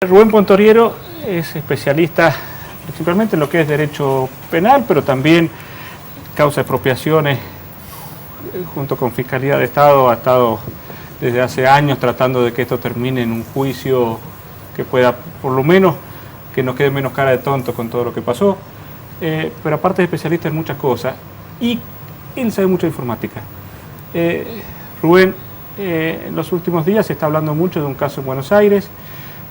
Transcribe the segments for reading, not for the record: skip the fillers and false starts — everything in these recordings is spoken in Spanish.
Rubén Pontoriero es especialista principalmente en lo que es derecho penal, pero también causa de expropiaciones. Junto con Fiscalía de Estado ha estado desde hace años tratando de que esto termine en un juicio que pueda, por lo menos, que nos quede menos cara de tonto con todo lo que pasó. Pero aparte es especialista en muchas cosas y él sabe mucho de informática. Rubén, en los últimos días se está hablando mucho de un caso en Buenos Aires.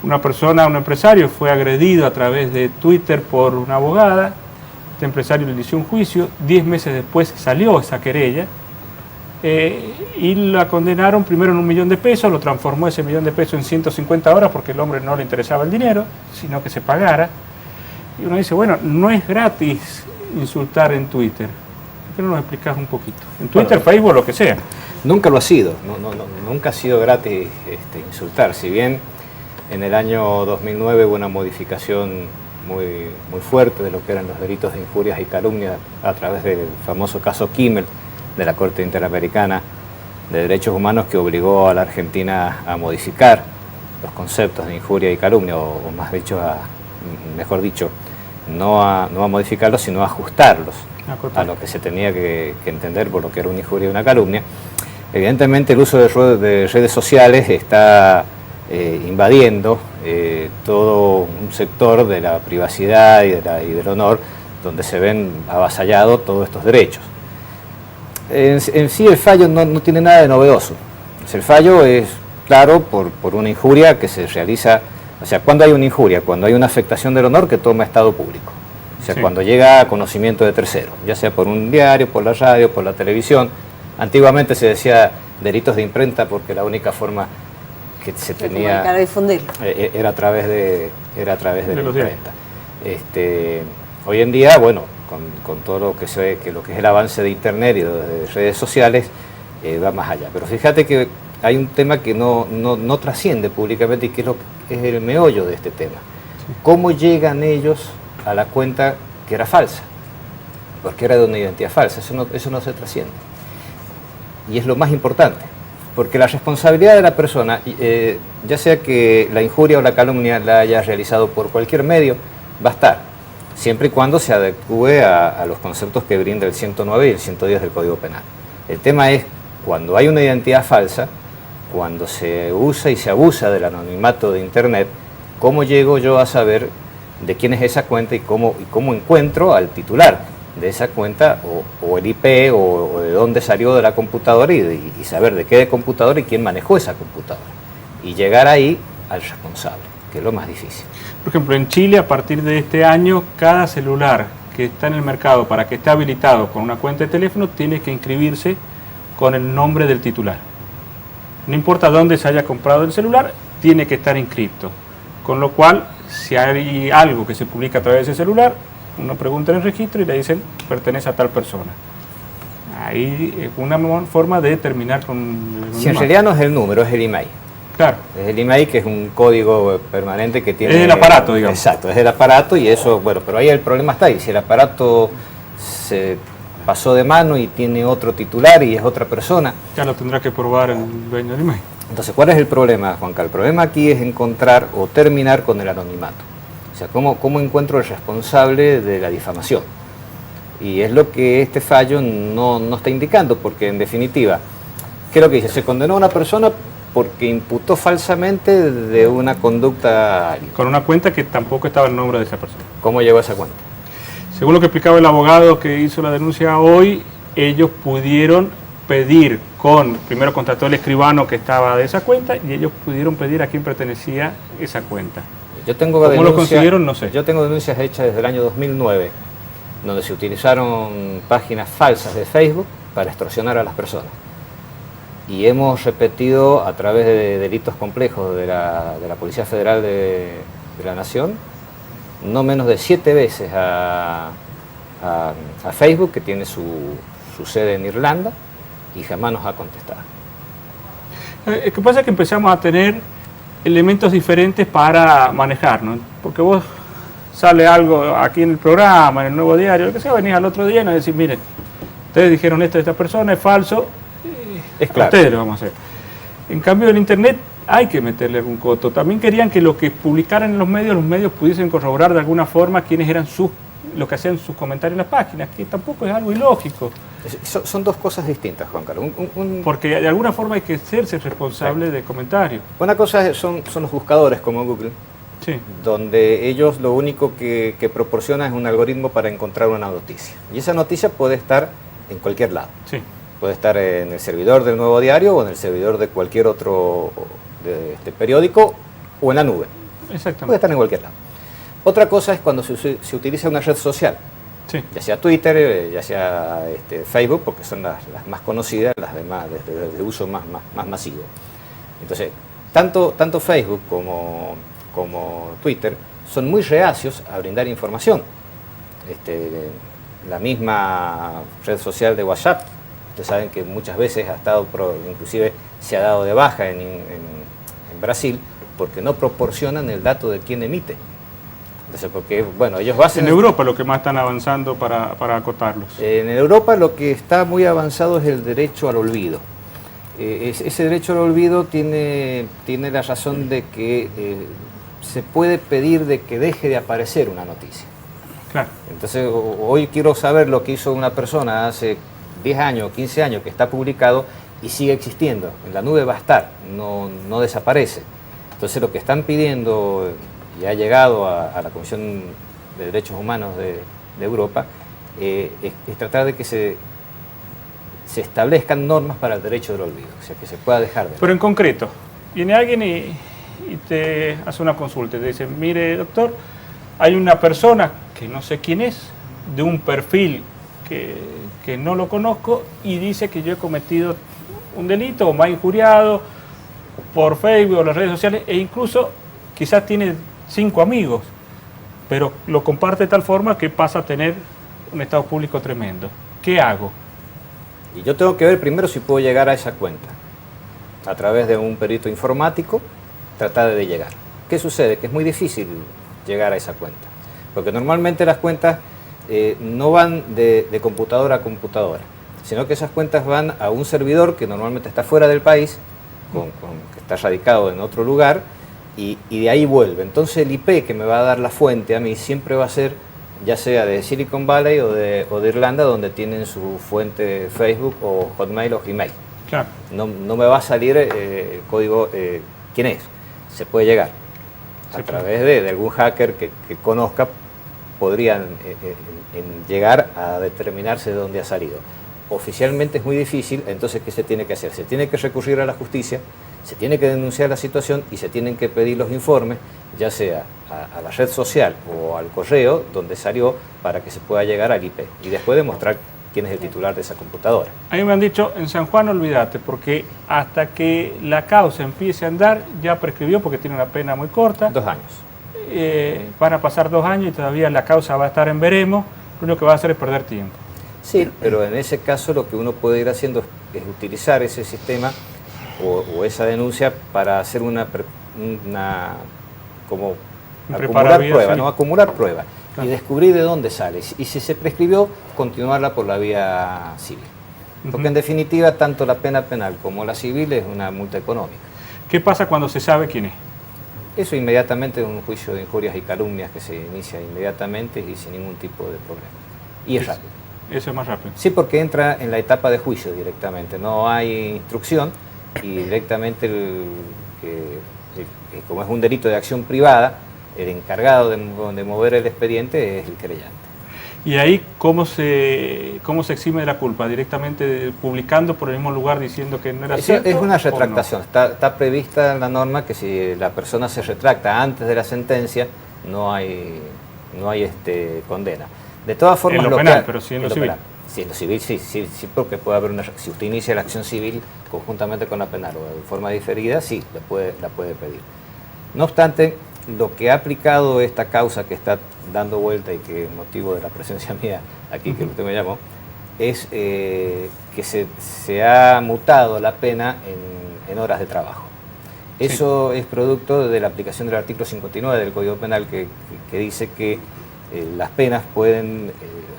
Una persona, un empresario, fue agredido a través de Twitter por una abogada. Este empresario le inició un juicio. 10 meses después salió esa querella y la condenaron primero en $1 millón, lo transformó ese $1 millón en 150 horas porque el hombre no le interesaba el dinero, sino que se pagara. Y uno dice, bueno, no es gratis insultar en Twitter. ¿Por qué no nos explicás un poquito? En Twitter, Facebook, lo que sea. Nunca lo ha sido, nunca ha sido gratis insultar, si bien en el año 2009 hubo una modificación muy fuerte de lo que eran los delitos de injurias y calumnias a través del famoso caso Kimmel de la Corte Interamericana de Derechos Humanos, que obligó a la Argentina a modificar los conceptos de injuria y calumnia, o mejor dicho, no a modificarlos, sino a ajustarlos a lo que se tenía que entender por lo que era una injuria y una calumnia. Evidentemente el uso de redes sociales está invadiendo todo un sector de la privacidad y del honor, donde se ven avasallados todos estos derechos. En sí el fallo no tiene nada de novedoso. El fallo es claro por una injuria que se realiza, o sea, ¿cuándo hay una injuria? Cuando hay una afectación del honor que toma estado público. O sea, sí, cuando llega a conocimiento de terceros, ya sea por un diario, por la radio, por la televisión. Antiguamente se decía delitos de imprenta porque la única forma que se tenía era a través de la imprenta. Hoy en día, bueno, con todo lo que lo que es el avance de internet y de redes sociales, va más allá. Pero fíjate que hay un tema que no trasciende públicamente y que es el meollo de este tema. ¿Cómo llegan ellos a la cuenta que era falsa? Porque era de una identidad falsa, eso no se trasciende. Y es lo más importante, porque la responsabilidad de la persona, ya sea que la injuria o la calumnia la haya realizado por cualquier medio, va a estar, siempre y cuando se adecue a los conceptos que brinda el 109 y el 110 del Código Penal. El tema es cuando hay una identidad falsa, cuando se usa y se abusa del anonimato de Internet, ¿cómo llego yo a saber de quién es esa cuenta y cómo encuentro al titular de esa cuenta, o el IP, o de dónde salió de la computadora y saber de qué computadora y quién manejó esa computadora? Y llegar ahí al responsable, que es lo más difícil. Por ejemplo, en Chile, a partir de este año, cada celular que está en el mercado para que esté habilitado con una cuenta de teléfono tiene que inscribirse con el nombre del titular. No importa dónde se haya comprado el celular, tiene que estar inscrito. Con lo cual, si hay algo que se publica a través de ese celular, uno pregunta en el registro y le dicen pertenece a tal persona. Ahí es una forma de terminar con... Si en realidad no es el número, es el email. Claro. Es el email, que es un código permanente que tiene... Es el aparato, digamos. Exacto, es el aparato, y eso, bueno, pero ahí el problema está ahí. Si el aparato se pasó de mano y tiene otro titular y es otra persona... Ya lo tendrá que probar el dueño del email. Entonces, ¿cuál es el problema, Juanca? El problema aquí es encontrar o terminar con el anonimato. O sea, ¿cómo encuentro el responsable de la difamación? Y es lo que este fallo no está indicando, porque en definitiva, ¿qué es lo que dice? Se condenó a una persona porque imputó falsamente de una conducta... Con una cuenta que tampoco estaba el nombre de esa persona. ¿Cómo llegó a esa cuenta? Según lo que explicaba el abogado que hizo la denuncia hoy, ellos pudieron pedir primero contrató el escribano que estaba de esa cuenta y ellos pudieron pedir a quién pertenecía esa cuenta. ¿Cómo lo consiguieron? No sé. Yo tengo denuncias hechas desde el año 2009, donde se utilizaron páginas falsas de Facebook para extorsionar a las personas. Y hemos repetido a través de delitos complejos de la Policía Federal de la Nación, no menos de 7 veces a Facebook, que tiene su sede en Irlanda, y jamás nos ha contestado. Lo que pasa es que empezamos a tener elementos diferentes para manejar, ¿no? Porque vos sale algo aquí en el programa, en el Nuevo Diario, lo que sea, venís al otro día y nos decís, miren, ustedes dijeron esto de esta persona, es falso, es claro. Ustedes lo vamos a hacer. En cambio, en Internet hay que meterle algún coto. También querían que lo que publicaran en los medios pudiesen corroborar de alguna forma quiénes eran lo que hacían sus comentarios en las páginas, que tampoco es algo ilógico. Son dos cosas distintas, Juan Carlos. Porque de alguna forma hay que hacerse responsable de comentarios. Una cosa son los buscadores como Google, Sí. donde ellos lo único que proporcionan es un algoritmo para encontrar una noticia. Y esa noticia puede estar en cualquier lado. Sí. Puede estar en el servidor del Nuevo Diario o en el servidor de cualquier otro periódico o en la nube. Exactamente. Puede estar en cualquier lado. Otra cosa es cuando se utiliza una red social, Sí. ya sea Twitter, ya sea Facebook, porque son las más conocidas, las de uso más masivo. Entonces, tanto Facebook como Twitter son muy reacios a brindar información. La misma red social de WhatsApp, ustedes saben que muchas veces ha estado, inclusive se ha dado de baja en Brasil, porque no proporcionan el dato de quién emite. Entonces, porque, bueno, ellos basan... En Europa lo que más están avanzando para acotarlos. En Europa lo que está muy avanzado es el derecho al olvido. Ese derecho al olvido tiene la razón de que se puede pedir de que deje de aparecer una noticia. Claro. Entonces, hoy quiero saber lo que hizo una persona hace 10 años, 15 años, que está publicado y sigue existiendo. En la nube va a estar, no desaparece. Entonces, lo que están pidiendo, y ha llegado a la Comisión de Derechos Humanos de Europa, es tratar de que se establezcan normas para el derecho del olvido, o sea, que se pueda dejar de... Pero en concreto, viene alguien y te hace una consulta y te dice, mire doctor, hay una persona que no sé quién es, de un perfil que no lo conozco y dice que yo he cometido un delito o me ha injuriado por Facebook o las redes sociales e incluso quizás tiene 5 amigos, pero lo comparte de tal forma que pasa a tener un estado público tremendo. ¿Qué hago? Y yo tengo que ver primero si puedo llegar a esa cuenta. A través de un perito informático, tratar de llegar. ¿Qué sucede? Que es muy difícil llegar a esa cuenta. Porque normalmente las cuentas no van de computadora a computadora, sino que esas cuentas van a un servidor que normalmente está fuera del país, que está radicado en otro lugar, y de ahí vuelve. Entonces el IP que me va a dar la fuente a mí siempre va a ser, ya sea de Silicon Valley o de Irlanda, donde tienen su fuente Facebook o Hotmail o Gmail. Claro. No me va a salir el código quién es. Se puede llegar. A través de algún hacker que conozca, podrían llegar a determinarse de dónde ha salido. Oficialmente es muy difícil, entonces ¿qué se tiene que hacer? Se tiene que recurrir a la justicia, se tiene que denunciar la situación y se tienen que pedir los informes, ya sea a la red social o al correo donde salió, para que se pueda llegar al IP y después demostrar quién es el titular de esa computadora. A mí me han dicho, en San Juan olvídate, porque hasta que la causa empiece a andar, ya prescribió porque tiene una pena muy corta. 2 años. Van a pasar 2 años y todavía la causa va a estar en veremos, lo único que va a hacer es perder tiempo. Sí, pero en ese caso lo que uno puede ir haciendo es utilizar ese sistema o esa denuncia para hacer acumular pruebas, sí. ¿no? Acumular pruebas, Claro. y descubrir de dónde sale. Y si se prescribió, continuarla por la vía civil. Porque en definitiva, tanto la pena penal como la civil es una multa económica. ¿Qué pasa cuando se sabe quién es? Eso inmediatamente es un juicio de injurias y calumnias que se inicia inmediatamente y sin ningún tipo de problema. Y es rápido. Eso es más rápido. Sí, porque entra en la etapa de juicio directamente, no hay instrucción y directamente, como es un delito de acción privada, el encargado de mover el expediente es el querellante. ¿Y ahí cómo se exime de la culpa? ¿Directamente publicando por el mismo lugar diciendo que no era cierto? Es una retractación, ¿o no? está prevista en la norma que si la persona se retracta antes de la sentencia, no hay condena. De todas formas, en lo penal, pero sí en lo civil. Sí, en lo civil sí, porque puede haber si usted inicia la acción civil conjuntamente con la penal o de forma diferida, sí, la puede pedir. No obstante, lo que ha aplicado esta causa que está dando vuelta y que es motivo de la presencia mía aquí, que usted me llamó, es que se ha mutado la pena en horas de trabajo. Eso es producto de la aplicación del artículo 59 del Código Penal que dice que las penas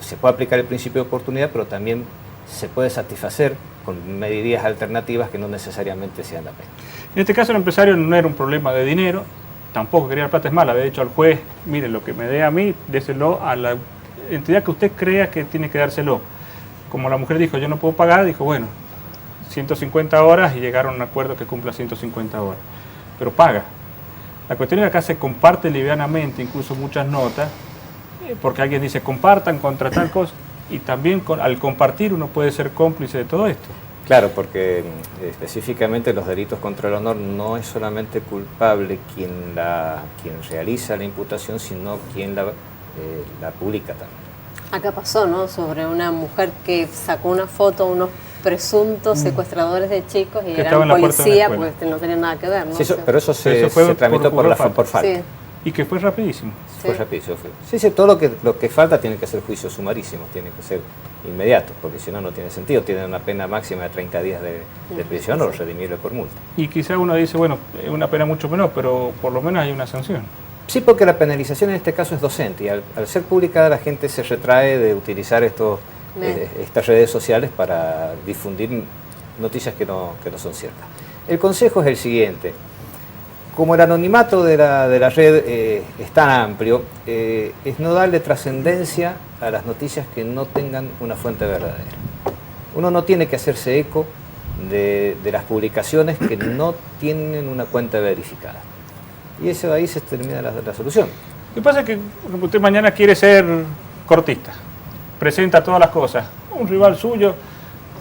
se puede aplicar el principio de oportunidad, pero también se puede satisfacer con medidas alternativas que no necesariamente sean la pena. En este caso el empresario no era un problema de dinero, tampoco quería la plata, es mala, de hecho al juez, mire, lo que me dé a mí, déselo a la entidad que usted crea que tiene que dárselo. Como la mujer dijo, yo no puedo pagar, dijo, bueno, 150 horas y llegaron a un acuerdo que cumpla 150 horas, pero paga. La cuestión es que acá se comparte livianamente, incluso muchas notas, porque alguien dice compartan contra tal cosa, y también al compartir uno puede ser cómplice de todo esto. Claro, porque específicamente los delitos contra el honor no es solamente culpable quien realiza la imputación, sino quien la publica también. Acá pasó, ¿no? Sobre una mujer que sacó una foto a unos presuntos secuestradores de chicos y eran policía, porque no tenían nada que ver, ¿no? Sí, pero eso se tramitó por falta. Sí. Y que fue rapidísimo. Fue rapidísimo. Sí, todo lo que falta tiene que ser juicios sumarísimos, tiene que ser inmediatos, porque si no, no tiene sentido. Tienen una pena máxima de 30 días de prisión o redimible por multa. Y quizá uno dice, bueno, es una pena mucho menor, pero por lo menos hay una sanción. Sí, porque la penalización en este caso es docente, y al ser publicada la gente se retrae de utilizar estas redes sociales para difundir noticias que no son ciertas. El consejo es el siguiente. Como el anonimato de la red es tan amplio, es no darle trascendencia a las noticias que no tengan una fuente verdadera. Uno no tiene que hacerse eco de las publicaciones que no tienen una cuenta verificada. Y eso ahí se termina la solución. Lo que pasa es que usted mañana quiere ser cortista, presenta todas las cosas. Un rival suyo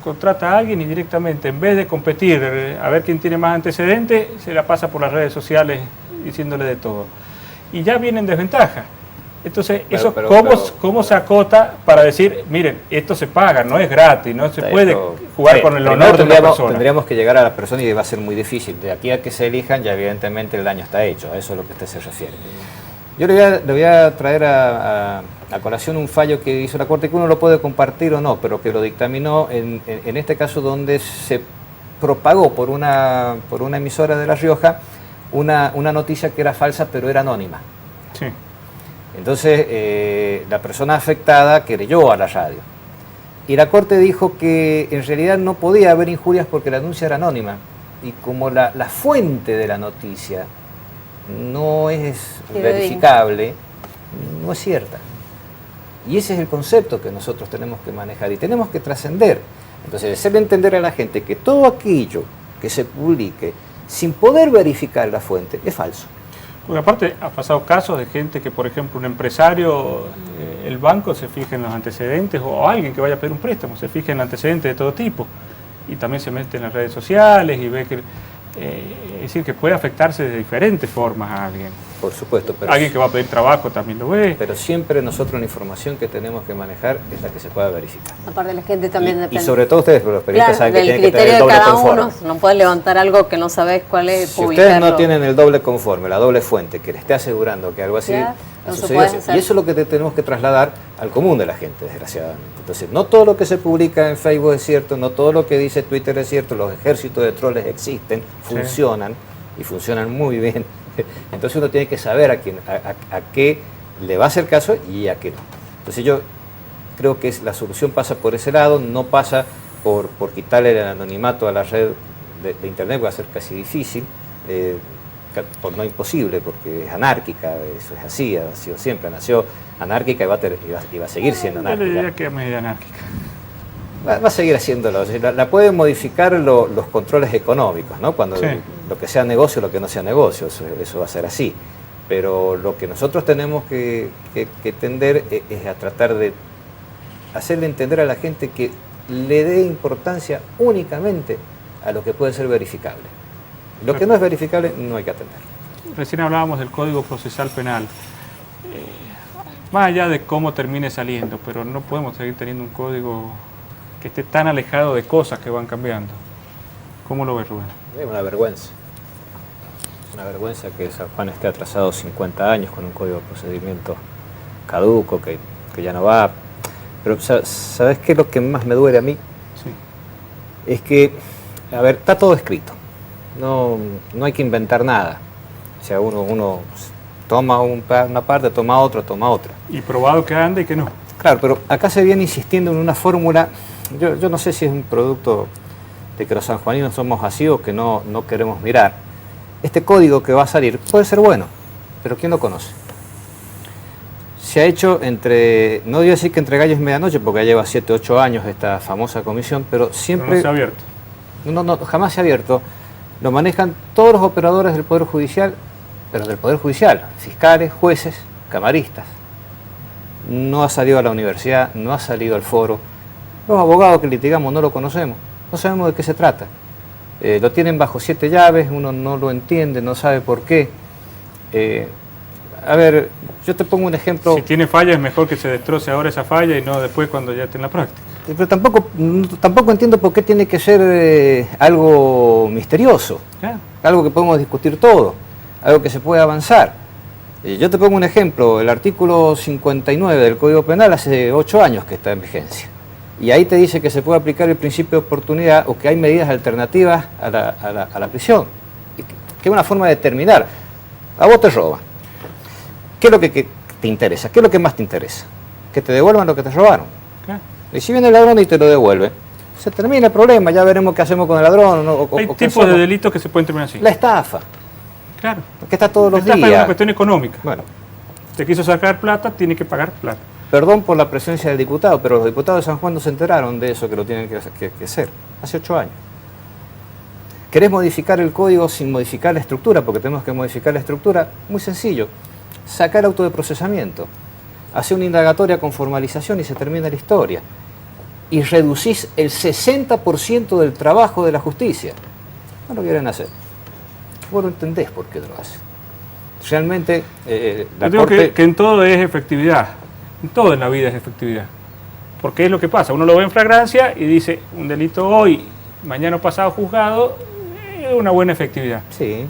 contrata a alguien y directamente, en vez de competir a ver quién tiene más antecedentes, se la pasa por las redes sociales diciéndole de todo. Y ya viene en desventaja. Entonces, ¿cómo se acota para decir, miren, esto se paga, no es gratis, no se puede jugar con el honor de una persona? Tendríamos que llegar a la persona y va a ser muy difícil. De aquí a que se elijan, ya evidentemente el daño está hecho. A eso es lo que usted se refiere. Yo le voy a traer a colación un fallo que hizo la Corte, que uno lo puede compartir o no, pero que lo dictaminó en este caso donde se propagó por una emisora de La Rioja una noticia que era falsa, pero era anónima. Sí. Entonces, la persona afectada querelló a la radio. Y la Corte dijo que en realidad no podía haber injurias porque la denuncia era anónima. Y como la fuente de la noticia no es verificable, no es cierta. Y ese es el concepto que nosotros tenemos que manejar y tenemos que trascender. Entonces, hacerle entender a la gente que todo aquello que se publique sin poder verificar la fuente es falso. Porque aparte ha pasado casos de gente que, por ejemplo, un empresario, el banco se fija en los antecedentes, o alguien que vaya a pedir un préstamo, se fija en antecedentes de todo tipo, y también se mete en las redes sociales y ve que, es decir, que puede afectarse de diferentes formas a alguien. Por supuesto. Pero alguien que va a pedir trabajo también lo ve. Pero siempre nosotros la información que tenemos que manejar es la que se pueda verificar. Aparte la gente también depende. Y sobre todo ustedes, los periodistas, saben que tienen que tener el doble conforme. Uno no puede levantar algo que no sabes cuál es. Si ustedes no tienen el doble conforme, la doble fuente, que le esté asegurando que algo así ha sucedido, y eso es lo que tenemos que trasladar al común de la gente, desgraciadamente. Entonces, no todo lo que se publica en Facebook es cierto, no todo lo que dice Twitter es cierto, los ejércitos de troles existen, funcionan, y funcionan muy bien. Entonces uno tiene que saber a qué le va a hacer caso y a qué no. Entonces yo creo que la solución pasa por ese lado, no pasa por quitarle el anonimato a la red de Internet, va a ser casi difícil, no imposible, porque es anárquica, eso es así, ha sido siempre, nació anárquica y va a seguir siendo anárquica. Yo le diría que es medio anárquica. Va a seguir haciéndolo. La pueden modificar los controles económicos, ¿no? Cuando lo que sea negocio, lo que no sea negocio, eso va a ser así. Pero lo que nosotros tenemos que tender es a tratar de hacerle entender a la gente que le dé importancia únicamente a lo que puede ser verificable. Lo que no es verificable no hay que atender. Recién hablábamos del Código Procesal Penal. Más allá de cómo termine saliendo, pero no podemos seguir teniendo un código que esté tan alejado de cosas que van cambiando. ¿Cómo lo ves, Rubén? Es una vergüenza. Una vergüenza que San Juan esté atrasado 50 años con un código de procedimiento caduco, que ya no va. Pero ¿sabes qué es lo que más me duele a mí? Sí. Es que, a ver, está todo escrito. No hay que inventar nada. O sea, uno toma una parte, toma otra. Y probado que anda y que no. Claro, pero acá se viene insistiendo en una fórmula. Yo no sé si es un producto de que los sanjuaninos somos así o que no queremos mirar, este código que va a salir puede ser bueno, pero ¿quién lo conoce? Se ha hecho no voy a decir que entre gallos y medianoche, porque ya lleva 7, 8 años esta famosa comisión, pero siempre... Pero no se ha abierto. No, jamás se ha abierto. Lo manejan todos los operadores del Poder Judicial, pero del Poder Judicial, fiscales, jueces, camaristas. No ha salido a la universidad, no ha salido al foro. Los abogados que litigamos no lo conocemos, no sabemos de qué se trata. Lo tienen bajo 7 llaves, uno no lo entiende, no sabe por qué. A ver, yo te pongo un ejemplo. Si tiene falla es mejor que se destroce ahora esa falla y no después cuando ya esté en la práctica. Pero tampoco entiendo por qué tiene que ser algo misterioso, algo que podemos discutir todo, algo que se puede avanzar. Yo te pongo un ejemplo, el artículo 59 del Código Penal hace 8 años que está en vigencia. Y ahí te dice que se puede aplicar el principio de oportunidad o que hay medidas alternativas a la prisión. Que es una forma de determinar. A vos te roban. ¿Qué es lo que te interesa? ¿Qué es lo que más te interesa? Que te devuelvan lo que te robaron. Y si viene el ladrón y te lo devuelve, se termina el problema, ya veremos qué hacemos con el ladrón. Hay tipos de delitos que se pueden terminar así. La estafa. Claro. Porque está todos los días. La estafa es una cuestión económica. Bueno. Te quiso sacar plata, tiene que pagar plata. Perdón por la presencia del diputado, pero los diputados de San Juan no se enteraron de eso, que lo tienen que hacer. Hace 8 años. ¿Querés modificar el código sin modificar la estructura? Porque tenemos que modificar la estructura. Muy sencillo. Sacar auto de procesamiento. Hacer una indagatoria con formalización y se termina la historia. Y reducís el 60% del trabajo de la justicia. No lo quieren hacer. Vos no entendés por qué lo hacen. Realmente, la Corte... que en todo es efectividad. En todo en la vida es efectividad. Porque es lo que pasa. Uno lo ve en flagrancia y dice, un delito hoy, mañana pasado juzgado, es una buena efectividad. Sí.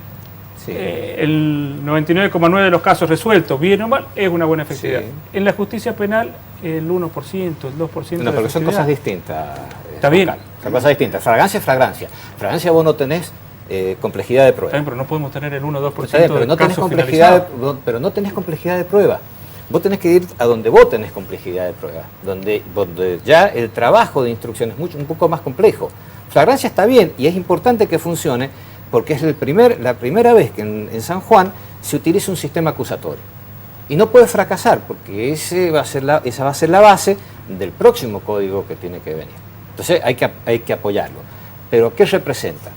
Sí. El 99,9% de los casos resueltos, bien o mal, es una buena efectividad. Sí. En la justicia penal, el 1%, el 2%. No, porque son cosas distintas. Está bien. Son cosas distintas. Flagrancia es flagrancia. Flagrancia vos no tenés complejidad de prueba. Está bien, pero no podemos tener el 1 o 2% pero no tenés complejidad pero no tenés complejidad de prueba. Vos tenés que ir a donde vos tenés complejidad de prueba, donde ya el trabajo de instrucción es un poco más complejo. Flagrancia está bien y es importante que funcione, porque es la primera vez que en San Juan se utiliza un sistema acusatorio. Y no puede fracasar, porque esa va a ser la base del próximo código que tiene que venir. Entonces hay que apoyarlo. Pero ¿qué representa?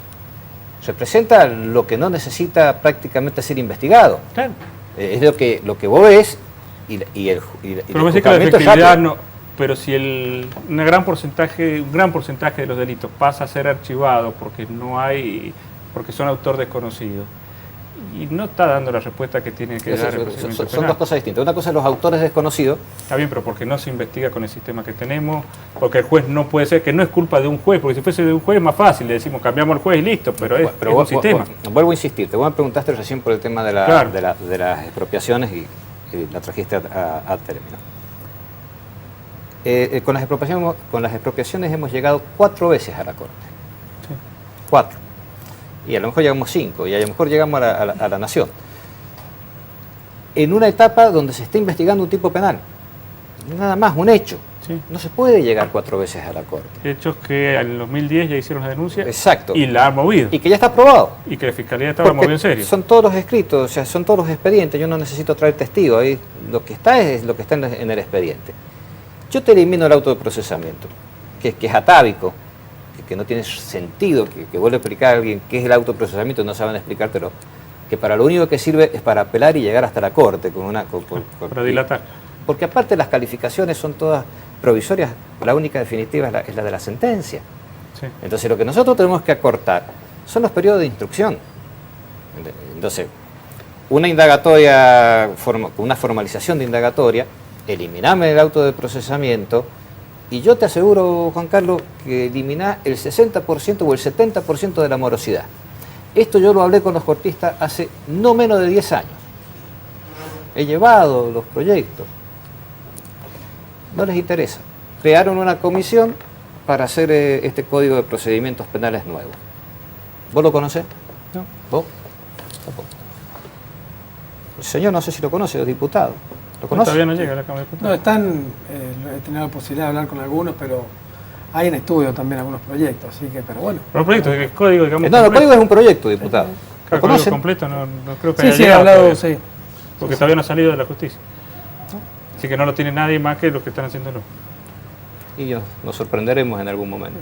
Representa lo que no necesita prácticamente ser investigado. Claro. Es lo que vos ves y el pero me dice que la efectividad no. Pero si un gran porcentaje de los delitos pasa a ser archivado porque son autor desconocido y no está dando la respuesta que tiene que dar el procedimiento penal. Son dos cosas distintas. Una cosa es los autores desconocidos. Está bien, pero porque no se investiga con el sistema que tenemos, porque el juez no puede ser, que no es culpa de un juez, porque si fuese de un juez es más fácil, le decimos cambiamos el juez y listo, pero es un sistema. Vuelvo a insistir, vos me preguntaste recién por el tema de las expropiaciones y la trajiste a término. Con las expropiaciones hemos llegado 4 veces a la Corte. Sí. 4. Y a lo mejor llegamos 5, y a lo mejor llegamos a la Nación. En una etapa donde se está investigando un tipo penal. Nada más, un hecho. Sí. No se puede llegar 4 veces a la Corte. Hechos que en 2010 ya hicieron la denuncia. Exacto. Y la han movido. Y que ya está aprobado. Y que la Fiscalía estaba moviendo en serio. Son todos los escritos, o sea, son todos los expedientes. Yo no necesito traer testigos. Ahí lo que está es lo que está en el expediente. Yo te elimino el auto de procesamiento, que es atávico, que no tiene sentido, que vuelve a explicar a alguien qué es el autoprocesamiento y no saben explicártelo, que para lo único que sirve es para apelar y llegar hasta la Corte para dilatar. Porque aparte las calificaciones son todas provisorias, la única definitiva es la de la sentencia. Sí. Entonces lo que nosotros tenemos que acortar son los periodos de instrucción. Entonces, una indagatoria, una formalización de indagatoria, eliminame el auto de procesamiento. Y yo te aseguro, Juan Carlos, que elimina el 60% o el 70% de la morosidad. Esto yo lo hablé con los cortistas hace no menos de 10 años. He llevado los proyectos. No les interesa. Crearon una comisión para hacer este Código de Procedimientos Penales nuevo. ¿Vos lo conocés? No. ¿Vos? Tampoco. El señor no sé si lo conoce, los diputados. ¿Lo conoce? Todavía no llega a la Cámara de Diputados. No, he tenido la posibilidad de hablar con algunos, pero hay en estudio también algunos proyectos, así que, pero bueno. Los proyectos, el código, digamos. No, el código es un proyecto, diputado. El código completo no creo que sí, haya sí, llegado hablado, todavía, sí. porque todavía no ha salido de la justicia. Así que no lo tiene nadie más que los que están haciéndolo. Y nos sorprenderemos en algún momento.